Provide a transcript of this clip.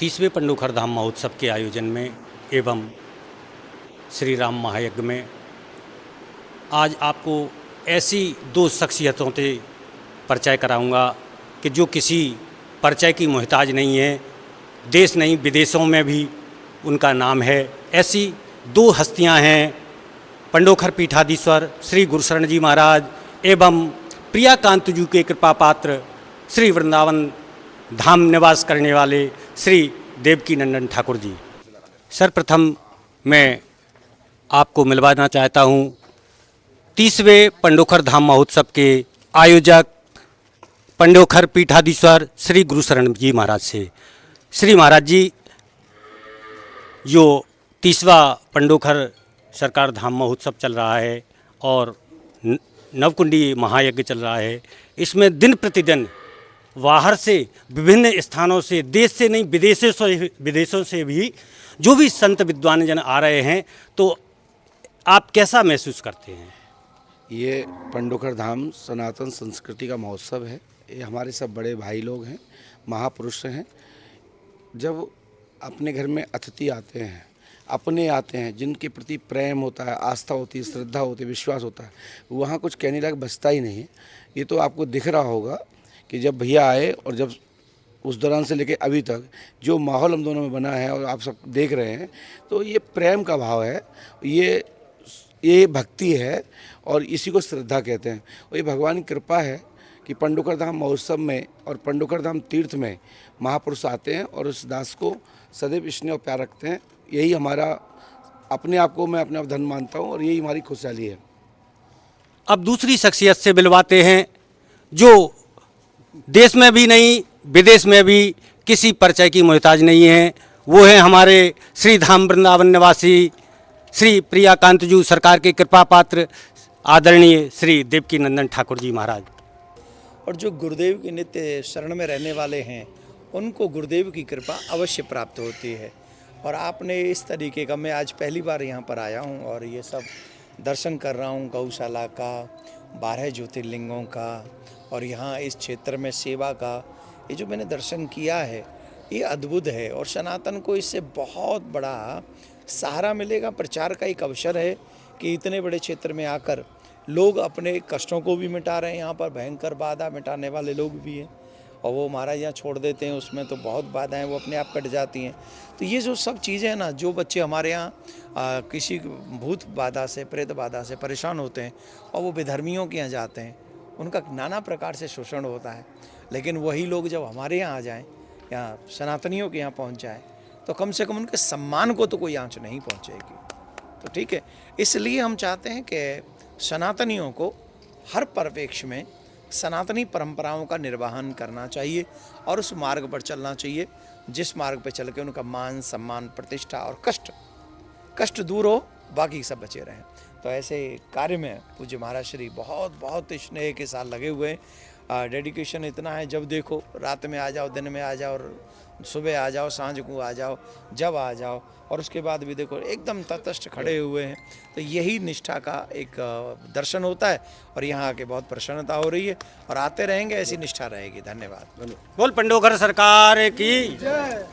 30वें पंडोखर धाम महोत्सव के आयोजन में एवं श्री राम महायज्ञ में आज आपको ऐसी दो शख्सियतों से परिचय कराऊंगा कि जो किसी परिचय की मोहताज नहीं है। देश नहीं विदेशों में भी उनका नाम है। ऐसी दो हस्तियां हैं, पंडोखर पीठाधीश्वर श्री गुरुशरण जी महाराज एवं प्रियाकांत जी के कृपा पात्र श्री वृंदावन धाम निवास करने वाले श्री देवकी नंदन ठाकुर जी। सर्वप्रथम मैं आपको मिलवाना चाहता हूँ 30वें पंडोखर धाम महोत्सव के आयोजक पंडोखर पीठाधीश्वर श्री गुरुशरण जी महाराज से। श्री महाराज जी, जो 30वां पंडोखर सरकार धाम महोत्सव चल रहा है और नवकुंडी महायज्ञ चल रहा है, इसमें दिन प्रतिदिन बाहर से विभिन्न स्थानों से, देश से नहीं विदेशों से भी जो भी संत विद्वान जन आ रहे हैं, तो आप कैसा महसूस करते हैं? ये पंडोखर धाम सनातन संस्कृति का महोत्सव है। ये हमारे सब बड़े भाई लोग हैं, महापुरुष हैं। जब अपने घर में अतिथि आते हैं, अपने आते हैं, जिनके प्रति प्रेम होता है, आस्था होती है, श्रद्धा होती है, विश्वास होता है, वहाँ कुछ कहने लायक बचता ही नहीं है। ये तो आपको दिख रहा होगा कि जब भैया आए और जब उस दौरान से लेके अभी तक जो माहौल हम दोनों में बना है और आप सब देख रहे हैं, तो ये प्रेम का भाव है, ये भक्ति है और इसी को श्रद्धा कहते हैं। और ये भगवान की कृपा है कि पंडोखर धाम महोत्सव में और पंडोखर धाम तीर्थ में महापुरुष आते हैं और उस दास को सदैव स्नेह और प्यार रखते हैं। यही हमारा, अपने आप को मैं अपना आप धन मानता हूँ और यही हमारी खुशहाली है। अब दूसरी शख्सियत से मिलवाते हैं जो देश में भी नहीं विदेश में भी किसी परिचय की मोहताज नहीं है। वो है हमारे श्री धाम वृंदावन निवासी श्री प्रियाकांत जी सरकार के कृपा पात्र आदरणीय श्री देवकी नंदन ठाकुर जी महाराज। और जो गुरुदेव के नित्य शरण में रहने वाले हैं, उनको गुरुदेव की कृपा अवश्य प्राप्त होती है। और आपने इस तरीके का, मैं आज पहली बार यहाँ पर आया हूँ और ये सब दर्शन कर रहा हूँ, गौशाला का, 12 ज्योतिर्लिंगों का और यहाँ इस क्षेत्र में सेवा का, ये जो मैंने दर्शन किया है, ये अद्भुत है। और सनातन को इससे बहुत बड़ा सहारा मिलेगा। प्रचार का एक अवसर है कि इतने बड़े क्षेत्र में आकर लोग अपने कष्टों को भी मिटा रहे हैं। यहाँ पर भयंकर बाधा मिटाने वाले लोग भी हैं और वो महाराज यहाँ छोड़ देते हैं, उसमें तो बहुत बाधाएं वो अपने आप कट जाती हैं। तो ये जो सब चीज़ें हैं ना, जो बच्चे हमारे यहाँ किसी भूत बाधा से, प्रेत बाधा से परेशान होते हैं और वो विधर्मियों के यहाँ जाते हैं, उनका नाना प्रकार से शोषण होता है। लेकिन वही लोग जब हमारे यहाँ आ जाएं, यहाँ सनातनियों के यहाँ पहुँच जाएं, तो कम से कम उनके सम्मान को तो कोई आंच नहीं पहुँचेगी। तो ठीक है, इसलिए हम चाहते हैं कि सनातनियों को हर परिप्रेक्ष्य में सनातनी परंपराओं का निर्वहन करना चाहिए और उस मार्ग पर चलना चाहिए जिस मार्ग पर चल के उनका मान, सम्मान, प्रतिष्ठा और कष्ट दूर हो, बाकी सब बचे रहें। तो ऐसे कार्य में पूज्य महाराज श्री बहुत बहुत स्नेह के साथ लगे हुए हैं। डेडिकेशन इतना है, जब देखो रात में आ जाओ, दिन में आ जाओ, सुबह आ जाओ, सांझ को आ जाओ, जब आ जाओ, और उसके बाद भी देखो एकदम तटस्थ खड़े हुए हैं। तो यही निष्ठा का एक दर्शन होता है और यहाँ आके बहुत प्रसन्नता हो रही है और आते रहेंगे, ऐसी निष्ठा रहेगी। धन्यवाद। बोल पंडोखर सरकार की जय।